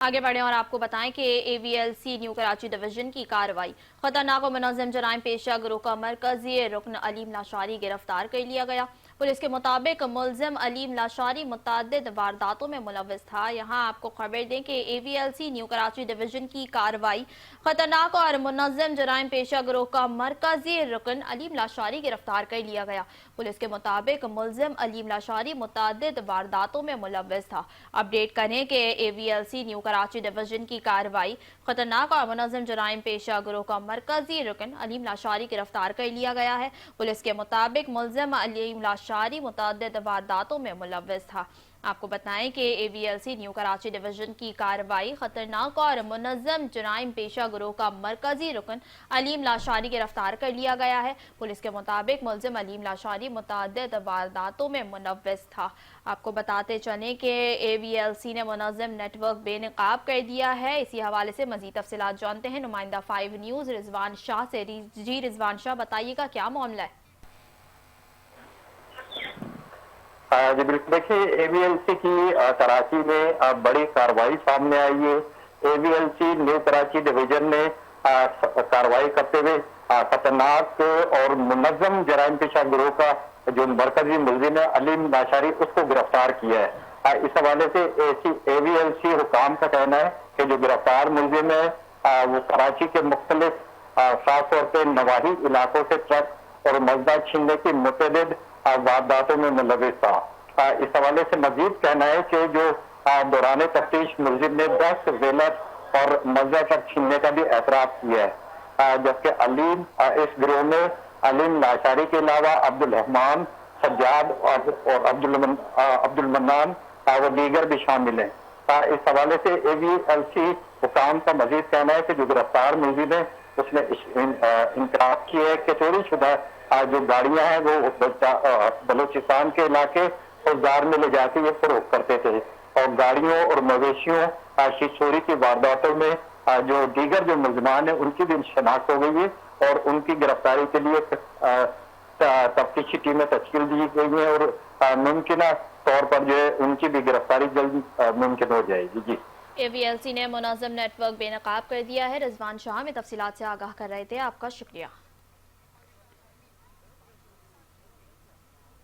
आगे बढ़े और आपको बताएं कि AVLC न्यू कराची डिवीजन की कार्रवाई खतरनाक और मुनज़्ज़म जराइम पेशा गिरोह का मरकजी रुकन अलीम लाशारी गिरफ्तार कर लिया गया। पुलिस के मुताबिक मुलजिम अलीम लाशारी मुतअद्दिद वारदातों में मुलव्वस था। यहाँ आपको खबर दें कि AVLC न्यू कराची डिवीजन की कार्रवाई खतरनाक और मुनज़्ज़म जराइम पेशा गिरोह का मरकजी रुकन अलीम लाशारी गिरफ्तार कर लिया गया। पुलिस के मुताबिक मुलजिम अलीम लाशारी मुतअद्दिद वारदातों में मुलव्वस था। अपडेट करें कि AVLC न्यू कराची डिवीजन की कार्रवाई खतरनाक और मुनज़्ज़म जराइम पेशा गिरोह का मरकजी रुकन अलीम लाशारी गिरफ्तार कर लिया गया है। पुलिस के मुताबिक मुलजिम अलीम लाशारी मुतअद्दिद वारदातों में मुलव्वस था। आपको बताएं कि AVLC न्यू कराची डिवीजन की कार्रवाई खतरनाक और मुनज़्ज़म जराइम पेशा गिरोह का मरकजी रुकन अलीम लाशारी गिरफ्तार कर लिया गया है। पुलिस के मुताबिक मुलजिम अलीम लाशारी मुतअद्दिद वारदातों में मुलव्वस था। आपको बताते चलें कि AVLC ने मुनज़्ज़म नेटवर्क बेनकाब कर दिया है। इसी हवाले से मज़ीद तफसीलात जानते हैं नुमाइंदा 5 न्यूज़ रिजवान शाह से। जी रिजवान शाह, बताइएगा क्या मामला है? जी बिल्कुल, देखिए AVLC की कराची में बड़ी कार्रवाई सामने आई है। AVLC न्यू कराची डिवीजन ने कार्रवाई करते हुए खतरनाक और मुनज़्ज़म जराइम पेशा गिरोह का जो मरकजी मुलजिम है अलीम लाशारी, उसको गिरफ्तार किया है। इस हवाले से AVLC हुकाम का कहना है कि जो गिरफ्तार मुलजिम है वो कराची के मुख्तलिफ खास तौर पर नवाही इलाकों से ट्रक और मजदा छीनने की मुतअद्दिद वारदातों में मुलव्वस था। इस हवाले से मजीद कहना है कि जो दौरान तफ्तीश मुलजिम ने 10 वेलर और मजदा ट्रक छीनने का भी एतराफ किया है। जबकि अलीम इस गिरोह में अलीम लाशारी के अलावा अब्दुल रहमान, सज्जाद और अब्दुल मन्नान व दीगर भी शामिल हैं। इस हवाले से AVLC हुकाम का मजीद कहना है कि जो गिरफ्तार मुलजिम है उसने इंकरार किया है कि चोरी शुदा जो गाड़ियां हैं वो बलूचिस्तान के इलाके औजार में ले जाके ये फरोख्त करते थे और गाड़ियों और मवेशियों की चोरी की वारदातों में जो दीगर जो मुलजमान है उनकी भी शनाख्त हो गई है और उनकी गिरफ्तारी के लिए तफ्तीशी टीमें तश्कील दी गई है और मुमकिन तौर पर जो है उनकी भी गिरफ्तारी जल्द मुमकिन हो जाएगी। जी, AVLC ने मुनज़्ज़म नेटवर्क बेनकाब कर दिया है। रिजवान शाह में तफसीलात से आगाह कर रहे थे। आपका शुक्रिया।